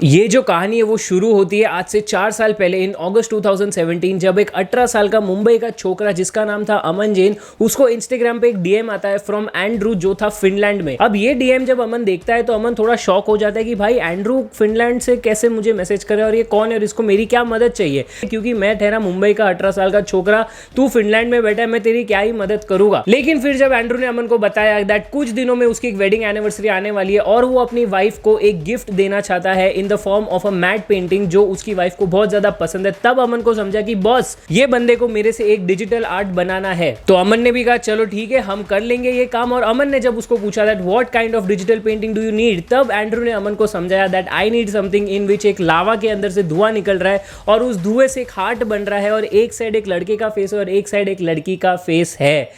ये जो कहानी है वो शुरू होती है आज से 4 साल पहले इन अगस्त 2017 जब एक 18 साल का मुंबई का छोकरा जिसका नाम था अमन जैन, उसको इंस्टाग्राम पे एक डीएम आता है फ्रॉम एंड्रू जो था फिनलैंड में। अब ये डीएम जब अमन देखता है तो अमन थोड़ा शॉक हो जाता है कि भाई एंड्रू फिनलैंड से कैसे मुझे मैसेज करे और ये कौन है और इसको मेरी क्या मदद चाहिए, क्योंकि मैं ठहरा मुंबई का 18 साल का छोकरा, तू फिनलैंड में बैठा है, मैं तेरी क्या ही मदद करूंगा। लेकिन फिर जब एंड्रू ने अमन को बताया दैट कुछ दिनों में उसकी एक वेडिंग एनिवर्सरी आने वाली है और वो अपनी वाइफ को एक गिफ्ट देना चाहता है in the form of a matte painting जो उसकी वाइफ को बहुत ज्यादा पसंद है, तब अमन को समझा कि बॉस ये बंदे को मेरे से एक डिजिटल आर्ट बनाना है। तो अमन ने भी कहा चलो ठीक है हम कर लेंगे ये काम। और अमन ने जब उसको पूछा that what kind of digital painting do you need, तब एंड्रू ने अमन को समझाया that I need something in which एक लावा के अंदर से धुआं निकल रहा है और उस धुएं से एक हार्ट बन रहा है और एक साइड एक लड़के का फेस है और एक साइड एक लड़की का फेस है।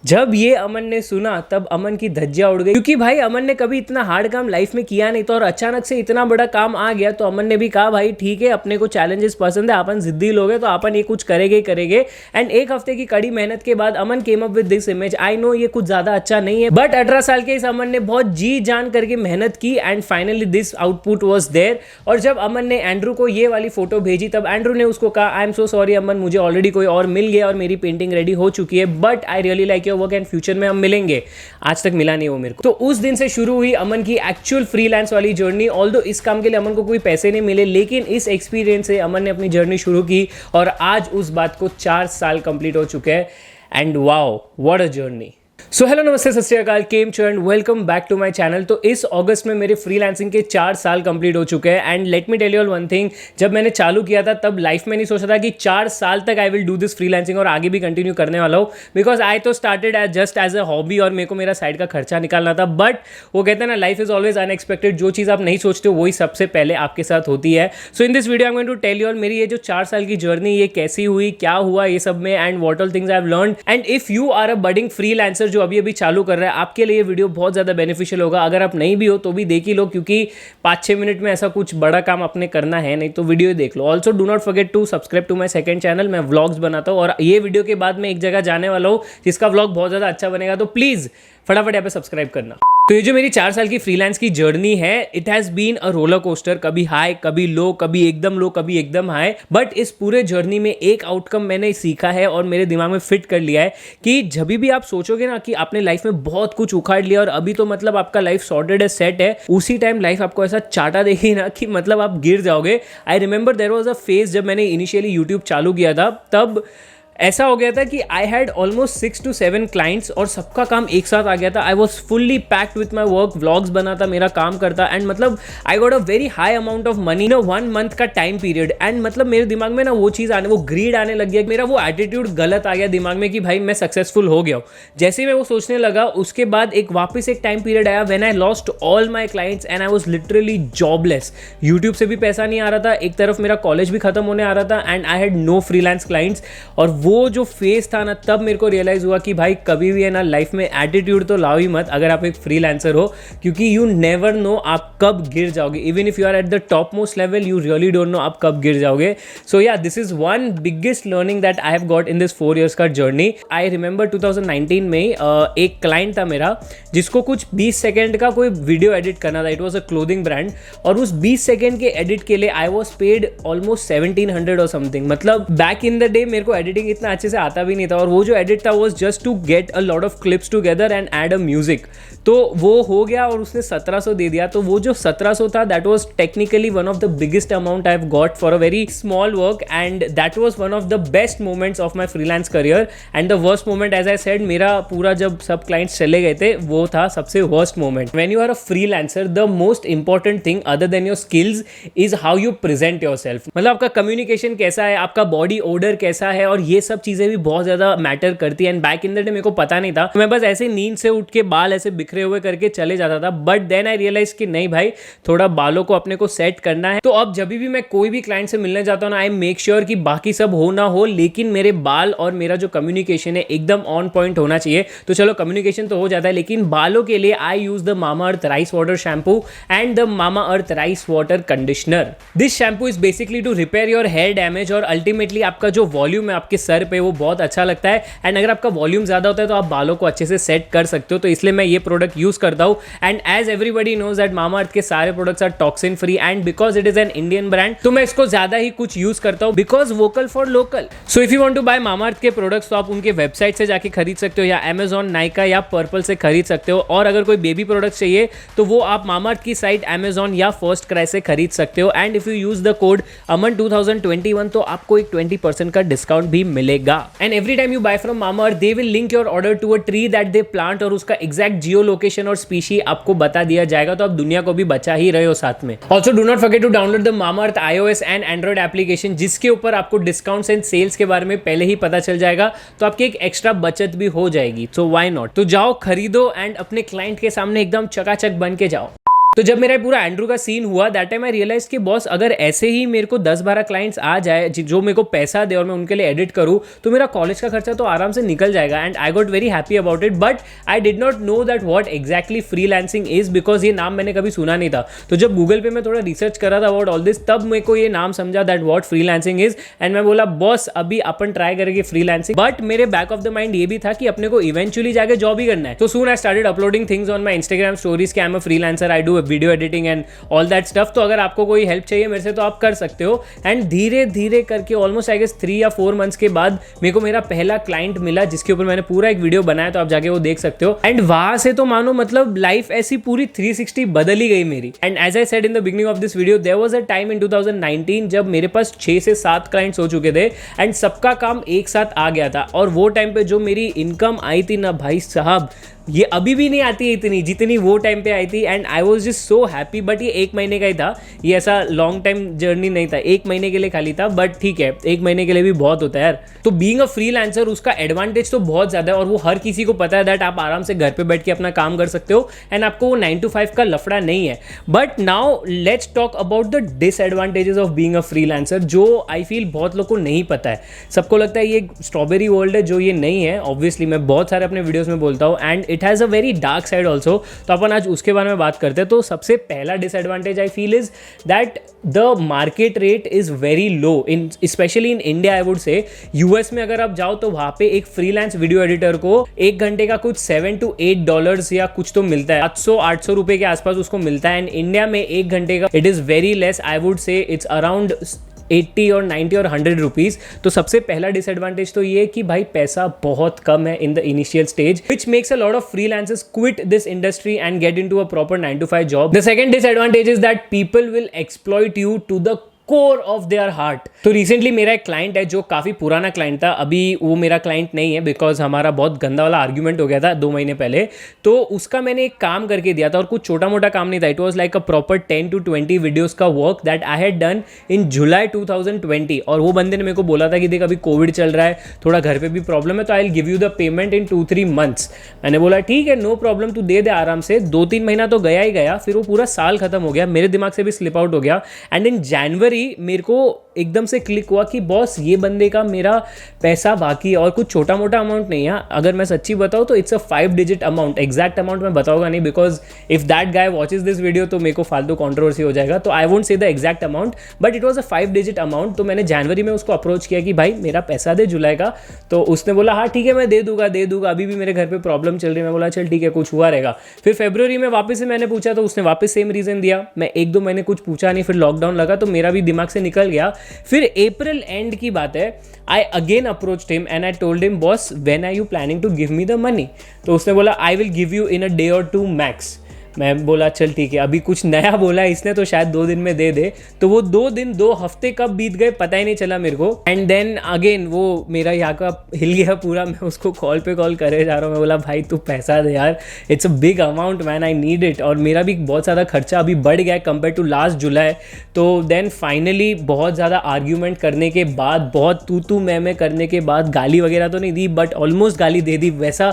जब ये अमन ने सुना तब अमन की धज्जियां उड़ गई, क्योंकि भाई अमन ने कभी इतना हार्ड काम लाइफ में किया नहीं था और अचानक से इतना बड़ा काम आ गया। तो अमन ने भी कहा भाई ठीक है, अपने को चैलेंजेस पसंद है, अपन जिद्दी लोग हैं तो अपन ये कुछ करेंगे ही करेंगे। एंड एक हफ्ते की कड़ी मेहनत के बाद Aman came up with this image. I know ये कुछ ज्यादा अच्छा नहीं है, बट 18 साल के इस अमन ने बहुत जी जान करके मेहनत की and finally this output was there. और जब अमन ने एंड्रू को ये वाली फोटो भेजी तब एंड्रू ने उसको कहा आई एम सो सॉरी अमन, मुझे ऑलरेडी कोई और मिल गया और मेरी पेंटिंग रेडी हो चुकी है, but I really like your work and future में मिलेंगे। आज तक मिला नहीं वो मेरे को। तो उस दिन से शुरू हुई अमन की एक्चुअल फ्रीलांस वाली जर्नी। ऑल्दो इस काम के लिए अमन को कोई पैसे नहीं मिले, लेकिन इस एक्सपीरियंस से अमन ने अपनी जर्नी शुरू की और आज उस बात को 4 साल कंप्लीट हो चुके हैं। And wow what a journey. So hello नमस्ते सत श्री अकाल, केम चो and welcome back to my channel. तो इस अगस्त में मेरे फ्रीलांसिंग के 4 साल कंप्लीट हो चुके हैं। And let me tell you all one thing, जब मैंने चालू किया था तब लाइफ में नहीं सोचा था कि 4 साल तक I will do this freelancing और आगे भी कंटिन्यू करने वाला हूँ, बिकॉज आई तो started just as a hobby और मेरे को मेरा साइड का खर्चा निकालना था। बट वो कहते हैं ना, लाइफ इज ऑलवेज अनएक्सपेक्टेड, जो चीज़ आप नहीं सोचते हो वही सबसे पहले आपके साथ होती है। So in this video I am going to tell you all मेरी ये जो 4 साल की जर्नी ये कैसी हुई, क्या हुआ ये सब में, and what all things I have learned. And if you are a budding freelancer जो अभी अभी चालू कर रहा है, आपके लिए वीडियो बहुत ज्यादा बेनिफिशियल होगा। अगर आप नहीं भी हो तो भी देख ही लो, क्योंकि 5-6 मिनट में ऐसा कुछ बड़ा काम अपने करना है नहीं, तो वीडियो देख लो। Also do not forget to subscribe to my second channel, मैं व्लॉग्स बनाता हूँ और ये वीडियो के बाद मैं एक जगह जाने वाला हूँ जिसका व्लॉग बहुत ज्यादा अच्छा बनेगा, तो प्लीज फटाफट यहाँ पे सब्सक्राइब करना। तो ये जो मेरी 4 साल की फ्रीलांस की जर्नी है, it has been a roller coaster, कभी हाई कभी लो, कभी एकदम हाई। बट इस पूरे जर्नी में एक आउटकम मैंने सीखा है और मेरे दिमाग में फिट कर लिया है कि जब भी आप सोचोगे ना कि आपने लाइफ में बहुत कुछ उखाड़ लिया और अभी तो मतलब आपका लाइफ सॉर्टेड है, सेट है, उसी टाइम लाइफ आपको ऐसा चाटा देगी ना कि मतलब आप गिर जाओगे। I remember there was a phase जब मैंने इनिशियली यूट्यूब चालू किया था, तब ऐसा हो गया था कि I had almost 6 to 7 clients और सबका काम एक साथ आ गया था। I was fully packed with my work, vlogs बनाता, मेरा काम करता, एंड मतलब I got a very high amount of money in 1 month का टाइम पीरियड। एंड मतलब मेरे दिमाग में ना वो चीज़ आने, वो ग्रीड आने लग गया, मेरा वो एटीट्यूड गलत आ गया दिमाग में कि भाई मैं सक्सेसफुल हो गया हूँ। जैसे ही मैं वो सोचने लगा उसके बाद एक वापस एक टाइम पीरियड आया when I lost all my clients and I was literally jobless. YouTube से भी पैसा नहीं आ रहा था, एक तरफ मेरा कॉलेज भी खत्म होने आ रहा था and I had no freelance clients. और वो जो फेस था ना, तब मेरे को रियलाइज हुआ कि भाई कभी भी है ना लाइफ में एटीट्यूड तो लाओ ही मत अगर आप एक फ्रीलांसर हो, क्योंकि यू नेवर नो आप कब गिर जाओगे। Even if you are at the top most level, you really don't know आप कब गिर जाओगे। So yeah this is one biggest learning that I have got in this 4 years का जर्नी। आई रिमेंबर 2019 में एक क्लाइंट था मेरा जिसको कुछ 20 सेकेंड का कोई वीडियो एडिट करना था। It was a clothing brand और उस 20 सेकेंड के एडिट के लिए आई वॉज पेड ऑलमोस्ट 1700 और समथिंग। मतलब बैक इन द डे मेरे को एडिटिंग इतना अच्छे से आता भी नहीं था और वो जो एडिट था वो just to get a lot of clips together and add a music. तो वो हो गया और उसने 1700 दे दिया। तो वो जो 1700 था that was technically one of the biggest amount I have got for a very small work and that was one of the best moments of my freelance career. And the worst moment as I said, मेरा पूरा जब सब clients चले गए थे वो था सबसे worst moment. When you are a freelancer, the most important thing other than your skills is how you present yourself. मतलब आपका कम्युनिकेशन कैसा है, आपका बॉडी ऑर्डर कैसा है, और ये सब चीजें भी बहुत ज्यादा मैटर करती है। And back in the day मेरे को पता नहीं था, मैं बस ऐसे नींद से उठ के बाल ऐसे बिखरे हुए करके चले जाता था। बट देन आई रियलाइज कि नहीं भाई, थोड़ा बालों को अपने को सेट करना है। तो अब जब भी मैं कोई भी क्लाइंट से मिलने जाता हूँ ना, आई मेक श्योर कि बाकी सब हो ना हो, लेकिन मेरे बाल और मेरा जो कम्युनिकेशन है एकदम ऑन पॉइंट होना चाहिए। तो चलो कम्युनिकेशन तो हो जाता है, लेकिन बालों के लिए I use the Mamaearth rice water shampoo and the Mamaearth rice water conditioner. This shampoo is basically to repair your hair damage और अल्टीमेटली आपका जो वॉल्यूम है आपके सर सर पे वो बहुत अच्छा लगता है। एंड अगर आपका वॉल्यूम ज़्यादा होता है तो आप बालों को अच्छे से सेट कर सकते हो, तो इसलिए मैं ये प्रोडक्ट यूज़ करता हूँ। And as everybody knows that Mamaearth के सारे products are toxin free, and because it is an Indian brand तो मैं इसको ज़्यादा ही कुछ यूज़ करता हूँ, because vocal for local. So if you want to buy Mamaearth के प्रोडक्ट्स तो आप उनके वेबसाइट से जाके खरीद सकते हो, या अमेजॉन, नाइका या पर्पल से खरीद सकते हो। और अगर कोई बेबी प्रोडक्ट चाहिए तो वो आप मामाअर्थ की साइट अमेजॉन या फर्स्ट क्राई से खरीद सकते हो। And if you use the code Aman 2021 तो आपको एक 20% का डिस्काउंट भी मिलेगा। And every time you buy from Mamaearth they will link your order to a tree that they plant, और उसका एग्जैक्ट जियो लोकेशन और स्पीशी आपको बता दिया जाएगा, तो आप दुनिया को भी बचा ही रहे हो साथ में। Also do not forget to download the Mamaearth iOS and android application, जिसके ऊपर आपको डिस्काउंट्स एंड सेल्स के बारे में पहले ही पता चल जाएगा, तो आपकी एक एक्स्ट्रा बचत भी हो जाएगी। सो व्हाई नॉट, तो जाओ खरीदो एंड अपने क्लाइंट के सामने एकदम चकाचक बन के जाओ। तो जब मेरा पूरा एंड्रू का सीन हुआ दैट टाइम आई रियलाइज कि बॉस अगर ऐसे ही मेरे को 10-12 क्लाइंट्स आ जाए जो मेरे को पैसा दे और मैं उनके लिए एडिट करूँ तो मेरा कॉलेज का खर्चा तो आराम से निकल जाएगा। And I got very happy about it, but I did not know that what exactly freelancing is, because ये नाम मैंने कभी सुना नहीं था। तो जब गूगल पे मैं थोड़ा रिसर्च कर रहा था अबाउट ऑल दिस, तब मेरे को ये नाम समझा that what freelancing is. And मैं बोला बॉस अभी अपन ट्राई करेंगे फ्रीलांसिंग, बट मेरे बैक ऑफ द माइंड ये भी था कि अपने को इवेंचुअली जाके जॉब ही करना है। तो soon I started uploading things on my Instagram stories कि I am a freelancer, I do video editing and all that stuff. तो अगर आपको कोई हेल्प चाहिए मेरे से तो आप कर सकते हो। एंड धीरे धीरे करके ऑलमोस्ट आई गेस 3 या 4 मंथ्स के बाद मेरे को मेरा पहला क्लाइंट मिला, जिसके ऊपर मैंने पूरा एक वीडियो बनाया, तो आप जाके वो देख सकते हो। एंड वहां से तो मानो मतलब लाइफ ऐसी पूरी 360 बदल ही गई मेरी। And as I said in the beginning of this video, there was a time in 2019 जब मेरे पास 6 से 7 क्लाइंट्स हो चुके थे एंड सबका काम एक साथ आ गया था। और वो टाइम पे जो मेरी इनकम आई थी ना भाई साहब, ये अभी भी नहीं आती है इतनी जितनी वो टाइम पे आई थी। And I was just so happy. But ये 1 महीने का ही था, ये ऐसा लॉन्ग टाइम जर्नी नहीं था, 1 महीने के लिए खाली था। बट ठीक है, 1 महीने के लिए भी बहुत होता है यार। तो बीइंग अ फ्रीलांसर उसका एडवांटेज तो बहुत ज़्यादा है, और वो हर किसी को पता है दैट आप आराम से घर पे बैठ के अपना काम कर सकते हो एंड आपको वो 9 to 5 का लफड़ा नहीं है। But now let's talk about the disadvantages of being a freelancer, जो आई फील बहुत लोग को नहीं पता है। सबको लगता है ये स्ट्रॉबेरी वर्ल्ड है, जो ये नहीं है। ऑब्वियसली मैं बहुत सारे अपने वीडियोज़ में बोलता हूँ, and it has a very dark side also. तो अपन आज उसके बारे में बात करते हैं। तो सबसे पहला disadvantage I feel is that the market rate is very low in specially in India. I would say US में अगर आप जाओ तो वहां पे एक फ्रीलांस वीडियो एडिटर को 1 घंटे का कुछ $7 to $8 या कुछ तो मिलता है, 700-800 रुपए के आसपास उसको मिलता है। एंड इंडिया में 1 घंटे का it is very less, I would say it's around 80 और 90 और 100 रुपीज़। तो सबसे पहला डिसएडवांटेज तो ये कि भाई पैसा बहुत कम है in the initial stage, which makes a lot of freelancers quit this industry and get into a proper 9 to 5 job. The second disadvantage is that people will exploit you to the core of their heart. तो recently मेरा एक client है जो काफ़ी पुराना client था, अभी वो मेरा क्लाइंट नहीं है बिकॉज हमारा बहुत गंदा वाला आर्ग्यूमेंट हो गया था 2 महीने पहले। तो उसका मैंने एक काम करके दिया था, और कुछ छोटा मोटा काम नहीं था। It was like a proper 10 to 20 videos का work that I had done in July 2020। और वो बंदे ने मेरे को बोला था कि देख अभी कोविड चल रहा है, थोड़ा घर पे भी प्रॉब्लम है, तो आई will give you the payment in 2-3 months. मैंने बोला ठीक है, नो प्रॉब्लम, तू दे दे आराम से। 2-3 महीना तो गया ही गया, फिर वो पूरा साल खत्म हो गया, मेरे दिमाग से भी स्लिप आउट हो गया। एंड इन जनवरी मेरे को एकदम से क्लिक हुआ कि बॉस ये बंदे का मेरा पैसा बाकी है, और कुछ छोटा मोटा अमाउंट नहीं है। अगर मैं सच्ची बताऊँ तो it's a 5 digit amount. Exact amount मैं बताऊंगा नहीं, because if that guy watches this video तो मेरे को फालतू कॉन्ट्रोवर्सी हो जाएगा। तो I won't say the exact amount, but it was a 5 digit amount. तो मैंने जनवरी में उसको अप्रोच किया कि भाई मेरा पैसा दे जुलाई का। तो उसने बोला हाँ ठीक है मैं दे दूंगा, अभी भी मेरे घर पे प्रॉब्लम चल रही है। मैं बोला चल ठीक है, कुछ हुआ रहेगा। फिर फरवरी में वापस से मैंने पूछा तो उसने वापस सेम रीजन दिया। मैं 1-2 महीने कुछ पूछा नहीं, फिर लॉकडाउन लगा तो मेरा भी दिमाग से निकल गया। फिर अप्रैल एंड की बात है, I again approached him and I told him boss when are you planning to give me the money. तो उसने बोला I will give you in a day और 2 मैक्स। मैं बोला चल ठीक है, अभी कुछ नया बोला इसने तो शायद 2 दिन में दे दे। तो वो 2 दिन 2 हफ्ते कब बीत गए पता ही नहीं चला मेरे को। एंड देन अगेन वो मेरा यहाँ का हिल गया पूरा। मैं उसको कॉल पे कॉल करे जा रहा हूँ। मैं बोला भाई तू पैसा दे यार, it's a big amount man, I need it. और मेरा भी बहुत ज़्यादा खर्चा अभी बढ़ गया है कंपेयर टू लास्ट जुलाई। तो देन फाइनली बहुत ज़्यादा आर्ग्यूमेंट करने के बाद, बहुत तू मैं करने के बाद, गाली वगैरह तो नहीं दी बट ऑलमोस्ट गाली दे दी। वैसा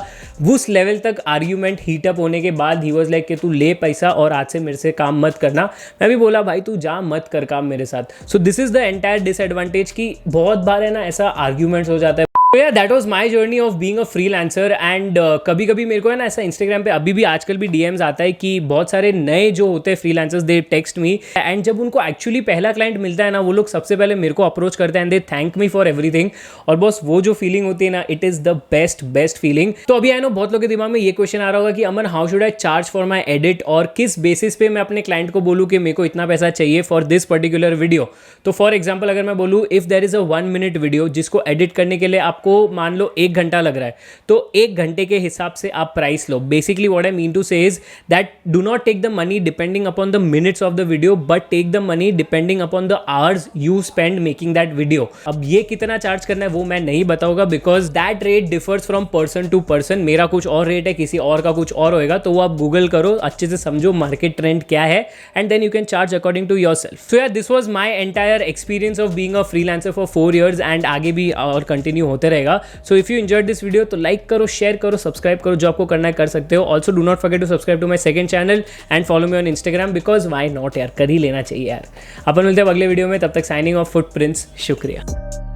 उस लेवल तक आर्ग्यूमेंट हीटअप होने के बाद ही वॉज लाइक कि तू ले पैसा और आज से मेरे से काम मत करना। मैं भी बोला भाई तू जा मत कर काम मेरे साथ। So this is the entire disadvantage कि बहुत बार है ना ऐसा आर्ग्यूमेंट्स हो जाता है। तो यार that was my journey of being a freelancer and कभी कभी मेरे को है ना ऐसा इंस्टाग्राम पे अभी भी आजकल भी डीएम्स आता है कि बहुत सारे नए जो होते हैं freelancers they text me and जब उनको एक्चुअली पहला क्लाइंट मिलता है ना वो लोग सबसे पहले मेरे को अप्रोच करते हैं and they thank me for everything. और बॉस वो जो फीलिंग होती है ना it is the best feeling. तो अभी आई नो बहुत लोगों के दिमाग में ये क्वेश्चन आ रहा होगा कि Aman how should I charge for my edit, और किस बेसिस पे मैं अपने क्लाइंट को बोलूँ कि मेरे को इतना पैसा चाहिए फॉर दिस पर्टिकुलर वीडियो। तो फॉर एग्जाम्पल अगर मैं बोलूँ if there is a 1 minute video जिसको एडिट करने के लिए आपको मान लो 1 घंटा लग रहा है, तो 1 घंटे के हिसाब से आप प्राइस लो। Basically what I mean to say is that do not take the money depending upon the minutes of the video but take the money depending upon the hours you spend making that video. अब ये कितना charge करना है वो मैं नहीं बताऊंगा because that rate differs from person to person. मेरा कुछ और रेट है, किसी और का कुछ और होएगा, तो वो आप गूगल करो, अच्छे से समझो मार्केट ट्रेंड क्या है and then you can charge according to yourself. So यार this was my entire experience of being a freelancer for 4 years and आगे भी और कंटिन्यू होते रहेगा। So if you enjoyed this video तो like करो, शेयर करो, subscribe करो, जो आपको करना है कर सकते हो। Also do not forget to subscribe to my second channel and follow me on Instagram because why not यार, कर ही लेना चाहिए यार। अपन मिलते हैं अगले वीडियो में, तब तक साइनिंग ऑफ फुटप्रिंट्स। शुक्रिया।